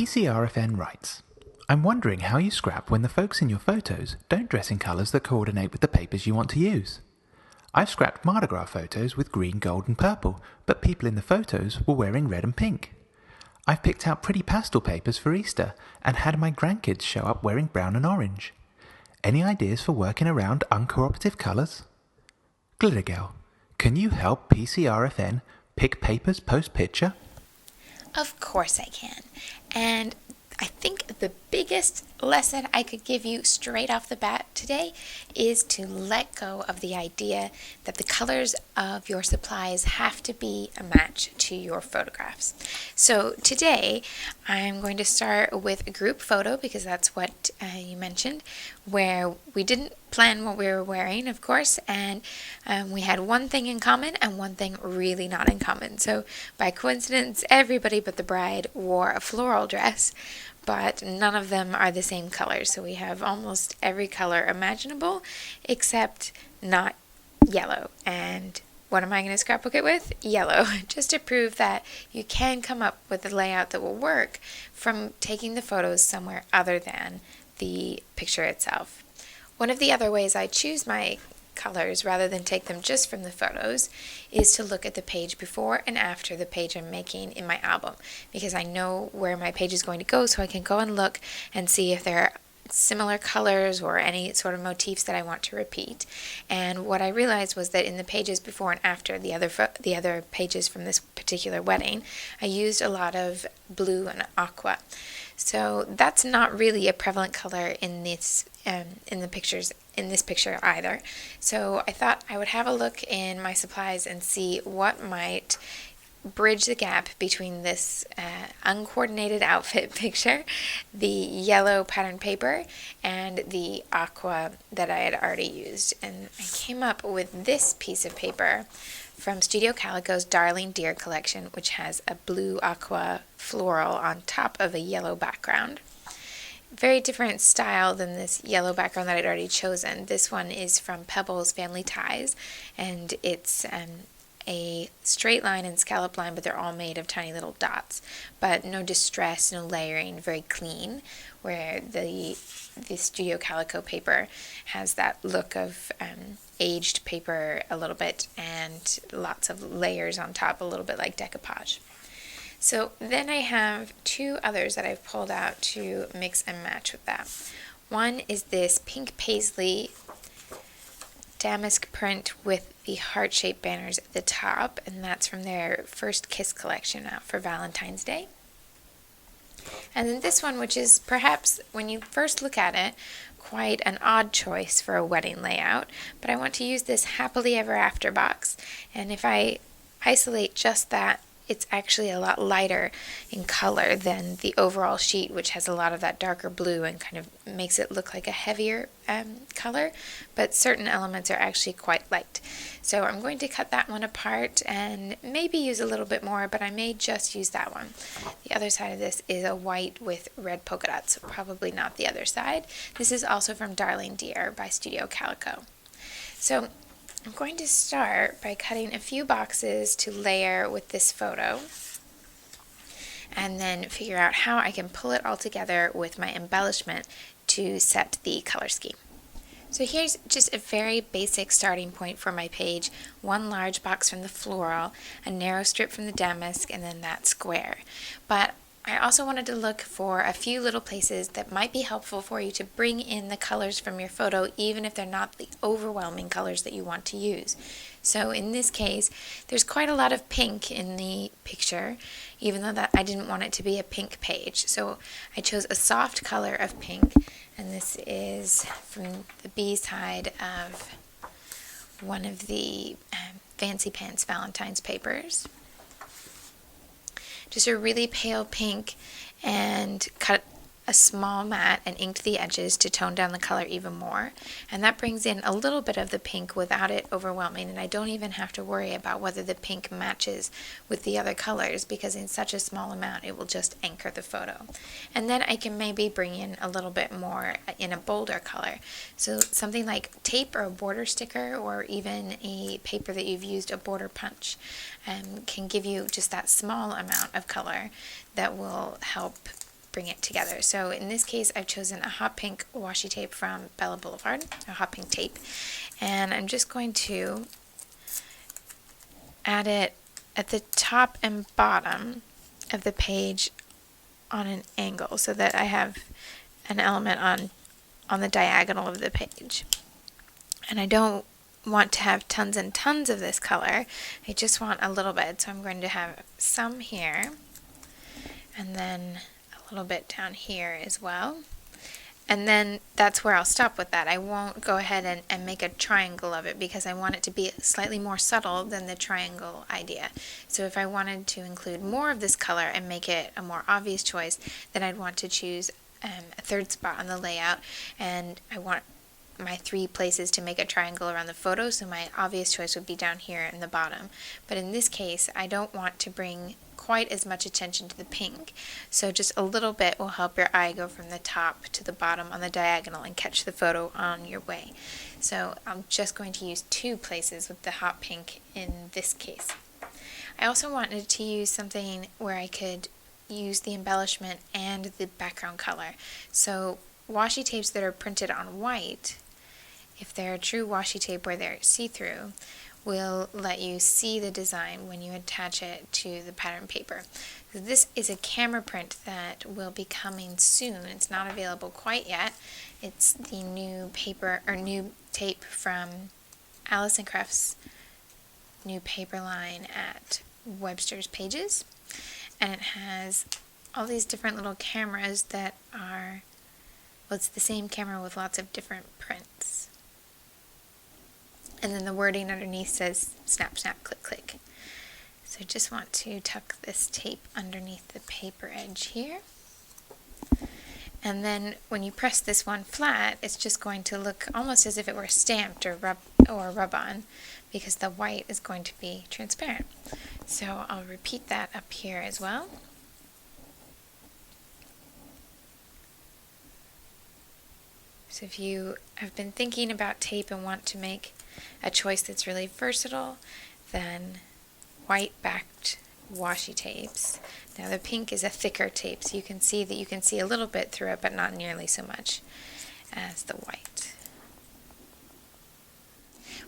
PCRFN writes, I'm wondering how you scrap when the folks in your photos don't dress in colours that coordinate with the papers you want to use. I've scrapped Mardi Gras photos with green, gold and purple, but people in the photos were wearing red and pink. I've picked out pretty pastel papers for Easter and had my grandkids show up wearing brown and orange. Any ideas for working around uncooperative colours? Glitter Girl, can you help PCRFN pick papers post-picture? Of course I can. And I think the biggest lesson I could give you straight off the bat today is to let go of the idea that the colors of your supplies have to be a match to your photographs. So today I'm going to start with a group photo because that's what you mentioned, where we didn't plan what we were wearing, of course, and we had one thing in common and one thing really not in common. So by coincidence, everybody but the bride wore a floral dress, but none of them are the same color. So we have almost every color imaginable except not yellow. And what am I going to scrapbook it with? Yellow, just to prove that you can come up with a layout that will work from taking the photos somewhere other than the picture itself. One of the other ways I choose my colors rather than take them just from the photos is to look at the page before and after the page I'm making in my album, because I know where my page is going to go, so I can go and look and see if there are similar colors or any sort of motifs that I want to repeat. And what I realized was that in the pages before and after the other pages from this particular wedding, I used a lot of blue and aqua. So that's not really a prevalent color in this in this picture either. So I thought I would have a look in my supplies and see what might bridge the gap between this uncoordinated outfit picture, the yellow pattern paper, and the aqua that I had already used. And I came up with this piece of paper from Studio Calico's Darling Dear collection, which has a blue aqua floral on top of a yellow background. Very different style than this yellow background that I'd already chosen. This one is from Pebbles Family Ties, and it's a straight line and scallop line, but they're all made of tiny little dots. But no distress, no layering, very clean, where the Studio Calico paper has that look of aged paper a little bit and lots of layers on top, a little bit like decoupage. So then I have two others that I've pulled out to mix and match with that. One is this pink paisley damask print with the heart-shaped banners at the top, and that's from their First Kiss collection out for Valentine's Day. And then this one, which is perhaps, when you first look at it, quite an odd choice for a wedding layout, but I want to use this Happily Ever After box, and if I isolate just that, it's actually a lot lighter in color than the overall sheet, which has a lot of that darker blue and kind of makes it look like a heavier color, but certain elements are actually quite light. So I'm going to cut that one apart and maybe use a little bit more, but I may just use that one. The other side of this is a white with red polka dots, so probably not the other side. This is also from Darling Dear by Studio Calico. So I'm going to start by cutting a few boxes to layer with this photo and then figure out how I can pull it all together with my embellishment to set the color scheme. So here's just a very basic starting point for my page. One large box from the floral, a narrow strip from the damask, and then that square. But I also wanted to look for a few little places that might be helpful for you to bring in the colors from your photo, even if they're not the overwhelming colors that you want to use. So in this case, there's quite a lot of pink in the picture, even though I didn't want it to be a pink page. So I chose a soft color of pink, and this is from the B-side of one of the Fancy Pants Valentine's papers. Just a really pale pink, and cut a small mat and inked the edges to tone down the color even more. And that brings in a little bit of the pink without it overwhelming, and I don't even have to worry about whether the pink matches with the other colors, because in such a small amount it will just anchor the photo. And then I can maybe bring in a little bit more in a bolder color. So something like tape or a border sticker, or even a paper that you've used a border punch, can give you just that small amount of color that will help bring it together. So in this case, I've chosen a hot pink washi tape from Bella Boulevard, a hot pink tape, and I'm just going to add it at the top and bottom of the page on an angle so that I have an element on the diagonal of the page. And I don't want to have tons and tons of this color. I just want a little bit. So I'm going to have some here and then a little bit down here as well. And then that's where I'll stop with that. I won't go ahead and make a triangle of it because I want it to be slightly more subtle than the triangle idea. So if I wanted to include more of this color and make it a more obvious choice, then I'd want to choose a third spot on the layout, and I want my 3 places to make a triangle around the photo, so my obvious choice would be down here in the bottom. But in this case, I don't want to bring quite as much attention to the pink, so just a little bit will help your eye go from the top to the bottom on the diagonal and catch the photo on your way. So I'm just going to use 2 places with the hot pink in this case. I also wanted to use something where I could use the embellishment and the background color. So washi tapes that are printed on white, if they're a true washi tape where they're see-through, will let you see the design when you attach it to the pattern paper. This is a camera print that will be coming soon. It's not available quite yet. It's the new paper or new tape from Alice & Cruft's new paper line at Webster's Pages, and it has all these different little cameras that are, well, it's the same camera with lots of different prints. And then the wording underneath says snap, snap, click, click. So I just want to tuck this tape underneath the paper edge here. And then when you press this one flat, it's just going to look almost as if it were stamped or rub on, because the white is going to be transparent. So I'll repeat that up here as well. So if you have been thinking about tape and want to make a choice that's really versatile, then white-backed washi tapes. Now the pink is a thicker tape, so you can see a little bit through it, but not nearly so much as the white.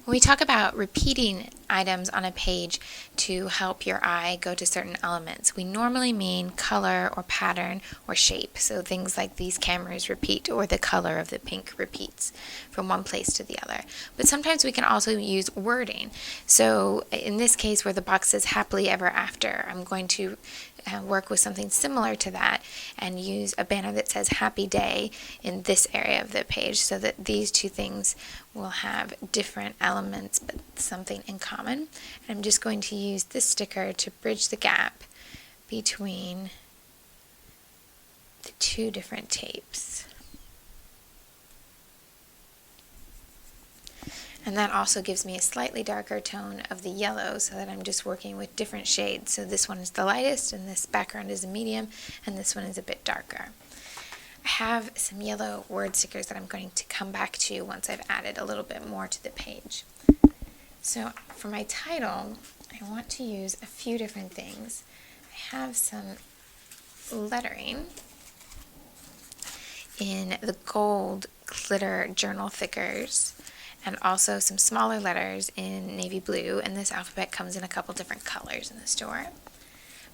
When we talk about repeating items on a page to help your eye go to certain elements, we normally mean color or pattern or shape. So things like these cameras repeat, or the color of the pink repeats from one place to the other. But sometimes we can also use wording. So in this case where the box says happily ever after, I'm going to work with something similar to that and use a banner that says happy day in this area of the page, so that these 2 things will have different elements but something in common. And I'm just going to use this sticker to bridge the gap between the 2 different tapes. And that also gives me a slightly darker tone of the yellow, so that I'm just working with different shades. So this one is the lightest, and this background is a medium, and this one is a bit darker. I have some yellow word stickers that I'm going to come back to once I've added a little bit more to the page. So for my title, I want to use a few different things. I have some lettering in the gold glitter journal thickers, and also some smaller letters in navy blue, and this alphabet comes in a couple different colors in the store.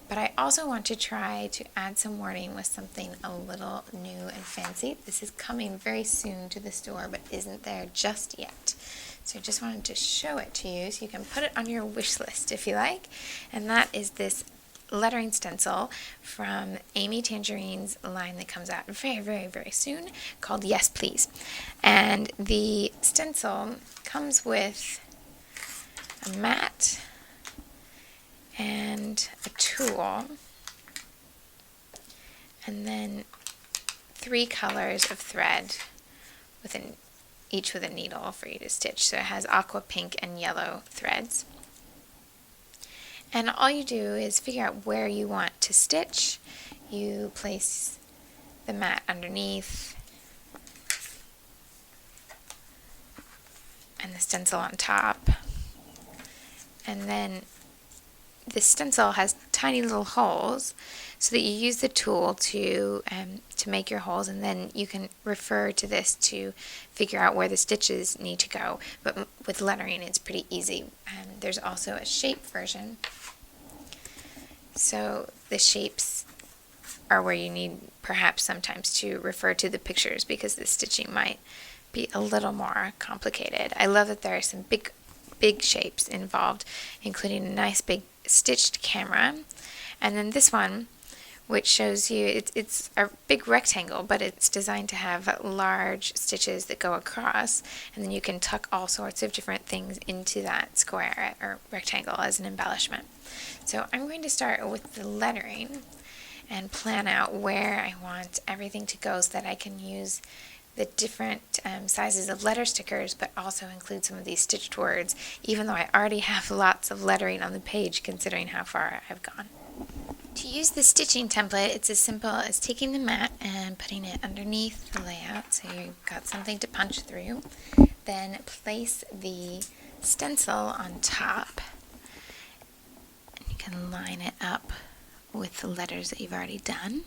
But I also want to try to add some wording with something a little new and fancy. This is coming very soon to the store, but isn't there just yet. So I just wanted to show it to you so you can put it on your wish list if you like. And that is this lettering stencil from Amy Tangerine's line that comes out very, very, very soon, called Yes Please. And the stencil comes with a mat and a tool, and then 3 colors of thread, each with a needle for you to stitch. So it has aqua, pink, and yellow threads. And all you do is figure out where you want to stitch. You place the mat underneath and the stencil on top. And then this stencil has tiny little holes, so that you use the tool to make your holes, and then you can refer to this to figure out where the stitches need to go. But with lettering, it's pretty easy. There's also a shape version. So the shapes are where you need perhaps sometimes to refer to the pictures, because the stitching might be a little more complicated. I love that there are some big shapes involved, including a nice big stitched camera, and then this one, which shows you it's a big rectangle, but it's designed to have large stitches that go across, and then you can tuck all sorts of different things into that square or rectangle as an embellishment. So I'm going to start with the lettering and plan out where I want everything to go, so that I can use the different sizes of letter stickers, but also include some of these stitched words, even though I already have lots of lettering on the page considering how far I've gone. To use the stitching template, it's as simple as taking the mat and putting it underneath the layout, so you've got something to punch through. Then place the stencil on top, and you can line it up with the letters that you've already done.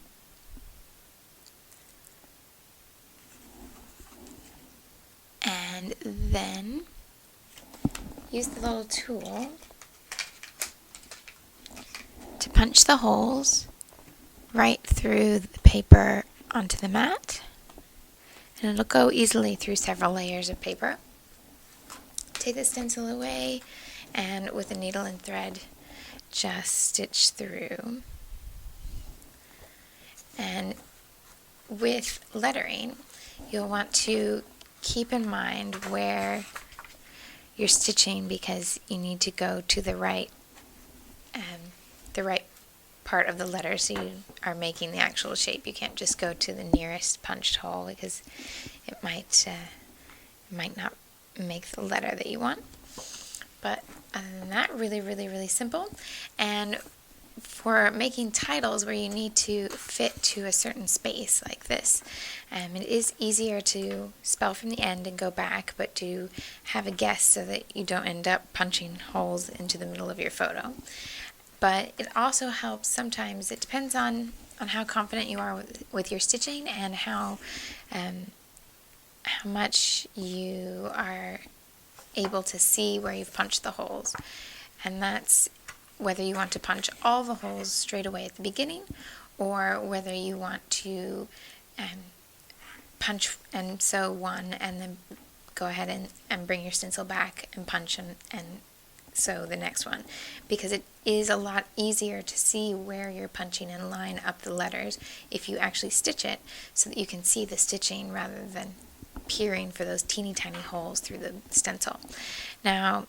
And then use the little tool to punch the holes right through the paper onto the mat, and it'll go easily through several layers of paper. Take the stencil away, and with a needle and thread just stitch through. And with lettering, you'll want to keep in mind where you're stitching, because you need to go to the right part of the letter, so you are making the actual shape. You can't just go to the nearest punched hole, because it might not make the letter that you want. But other than that, really simple. And for making titles where you need to fit to a certain space like this, it is easier to spell from the end and go back, but to have a guess so that you don't end up punching holes into the middle of your photo. But it also helps sometimes. It depends on how confident you are with your stitching, and how much you are able to see where you've punched the holes. And that's whether you want to punch all the holes straight away at the beginning, or whether you want to punch and sew one, and then go ahead and bring your stencil back and punch and sew the next one, because it is a lot easier to see where you're punching and line up the letters if you actually stitch it, so that you can see the stitching rather than peering for those teeny tiny holes through the stencil. Now,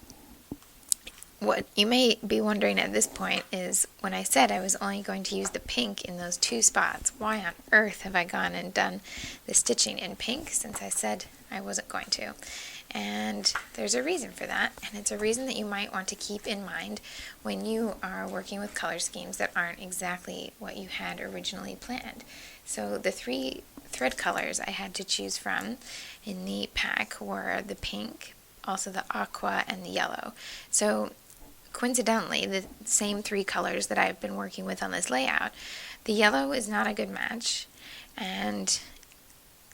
what you may be wondering at this point is, when I said I was only going to use the pink in those two spots, why on earth have I gone and done the stitching in pink, since I said I wasn't going to? And there's a reason for that, and it's a reason that you might want to keep in mind when you are working with color schemes that aren't exactly what you had originally planned. So the 3 thread colors I had to choose from in the pack were the pink, also the aqua, and the yellow. So coincidentally, the same 3 colors that I've been working with on this layout, the yellow is not a good match, and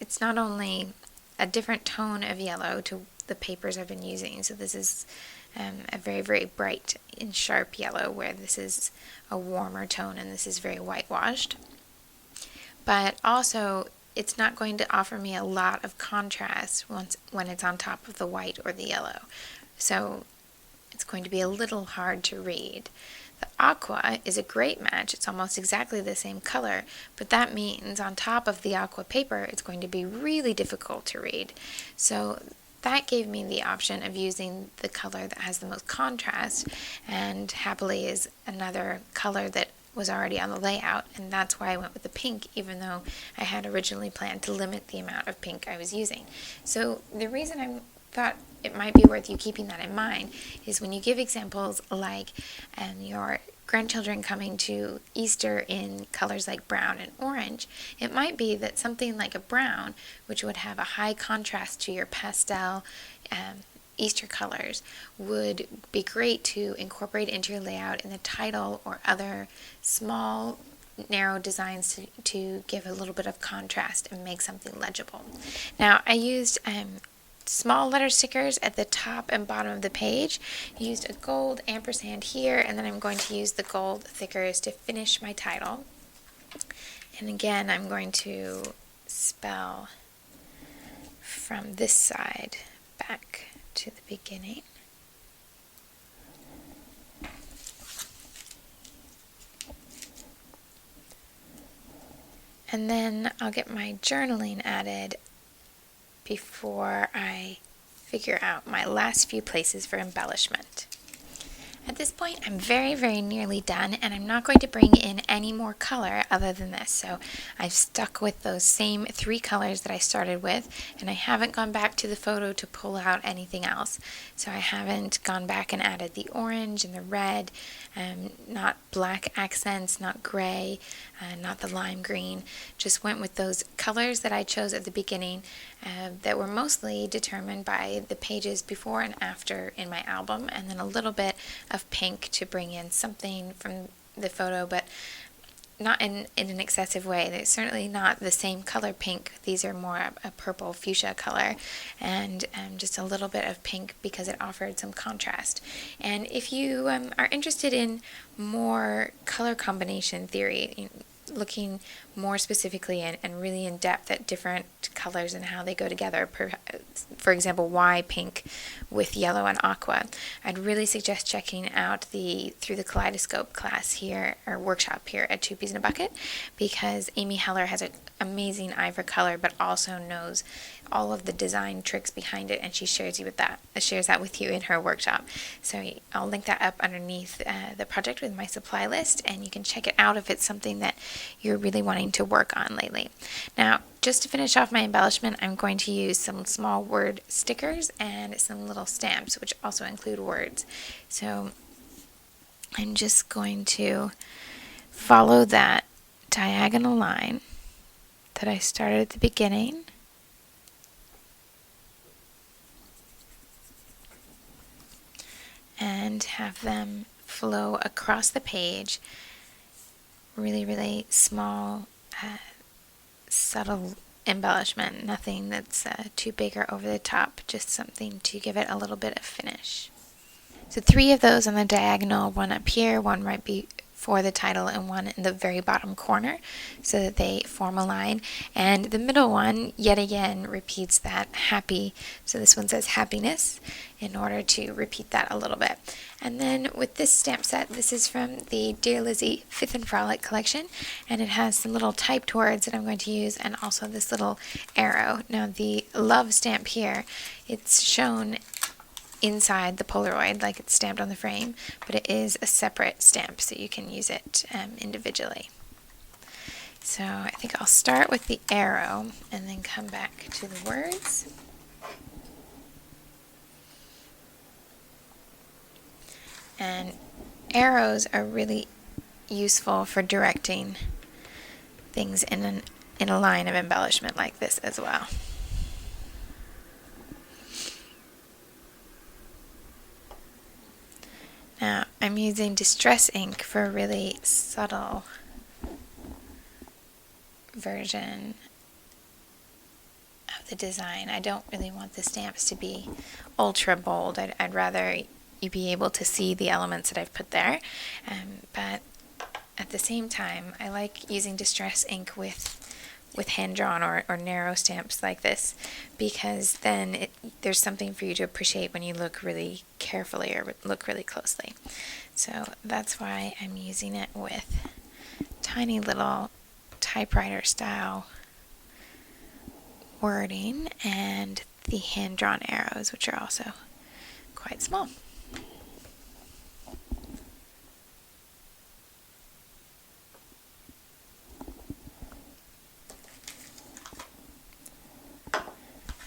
it's not only a different tone of yellow to the papers I've been using. So this is a very bright and sharp yellow, where this is a warmer tone and this is very whitewashed. But also, it's not going to offer me a lot of contrast when it's on top of the white or the yellow. So it's going to be a little hard to read. The aqua is a great match. It's almost exactly the same color, but that means on top of the aqua paper, it's going to be really difficult to read. So that gave me the option of using the color that has the most contrast, and happily is another color that was already on the layout, and that's why I went with the pink, even though I had originally planned to limit the amount of pink I was using. So the reason I thought it might be worth you keeping that in mind is when you give examples like your grandchildren coming to Easter in colors like brown and orange, it might be that something like a brown, which would have a high contrast to your pastel Easter colors would be great to incorporate into your layout in the title or other small narrow designs to give a little bit of contrast and make something legible. Now I used small letter stickers at the top and bottom of the page. Used a gold ampersand here, and then I'm going to use the gold thickers to finish my title. And again, I'm going to spell from this side back to the beginning. And then I'll get my journaling added before I figure out my last few places for embellishment. At this point, I'm very, very nearly done, and I'm not going to bring in any more color other than this. So I've stuck with those same 3 colors that I started with, and I haven't gone back to the photo to pull out anything else. So I haven't gone back and added the orange and the red, not black accents, not gray, not the lime green. Just went with those colors that I chose at the beginning that were mostly determined by the pages before and after in my album, and then a little bit of pink to bring in something from the photo, but not in an excessive way. They're certainly not the same color pink. These are more a purple fuchsia color, and just a little bit of pink because it offered some contrast. And if you are interested in more color combination theory, looking more specifically and really in depth at different colors and how they go together, for example, why pink with yellow and aqua, I'd really suggest checking out the Through the Kaleidoscope class here, or workshop here at Two Peas in a Bucket, because Amy Heller has an amazing eye for color, but also knows all of the design tricks behind it, and she shares that with you in her workshop. So I'll link that up underneath the project with my supply list, and you can check it out if it's something that you're really wanting to work on lately. Now, just to finish off my embellishment, I'm going to use some small word stickers and some little stamps, which also include words. So I'm just going to follow that diagonal line that I started at the beginning, and have them flow across the page. Really, really small, subtle embellishment. Nothing that's too big or over the top, just something to give it a little bit of finish. So 3 of those on the diagonal, one up here, one right before the title, and one in the very bottom corner, so that they form a line. And the middle one, yet again, repeats that happy. So this one says happiness, in order to repeat that a little bit. And then with this stamp set, this is from the Dear Lizzie Fifth and Frolic collection, and it has some little typed words that I'm going to use, and also this little arrow. Now the love stamp here, it's shown inside the Polaroid like it's stamped on the frame, but it is a separate stamp, so you can use it individually. So I think I'll start with the arrow and then come back to the words. And arrows are really useful for directing things in a line of embellishment like this as well. Now, I'm using Distress ink for a really subtle version of the design. I don't really want the stamps to be ultra bold. I'd rather you be able to see the elements that I've put there, but at the same time, I like using Distress ink with hand-drawn or narrow stamps like this, because then there's something for you to appreciate when you look really carefully or look really closely. So that's why I'm using it with tiny little typewriter style wording and the hand-drawn arrows, which are also quite small.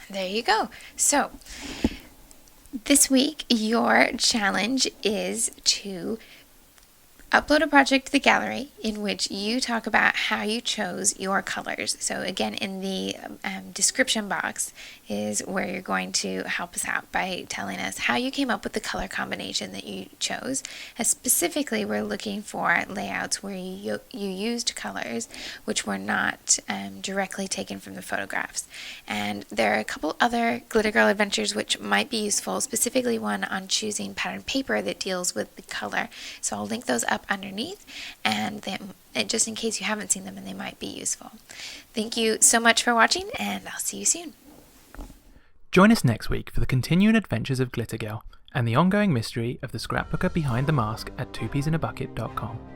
There you go. So this week, your challenge is to Upload a project to the gallery in which you talk about how you chose your colors. So again, in the description box is where you're going to help us out by telling us how you came up with the color combination that you chose. And specifically, we're looking for layouts where you used colors which were not directly taken from the photographs. And there are a couple other Glitter Girl adventures which might be useful, specifically one on choosing pattern paper that deals with the color. So I'll link those up underneath, and then just in case you haven't seen them, and they might be useful. Thank you so much for watching, and I'll see you soon. Join us next week for the continuing adventures of Glitter Girl and the ongoing mystery of the scrapbooker behind the mask at twopeasinabucket.com.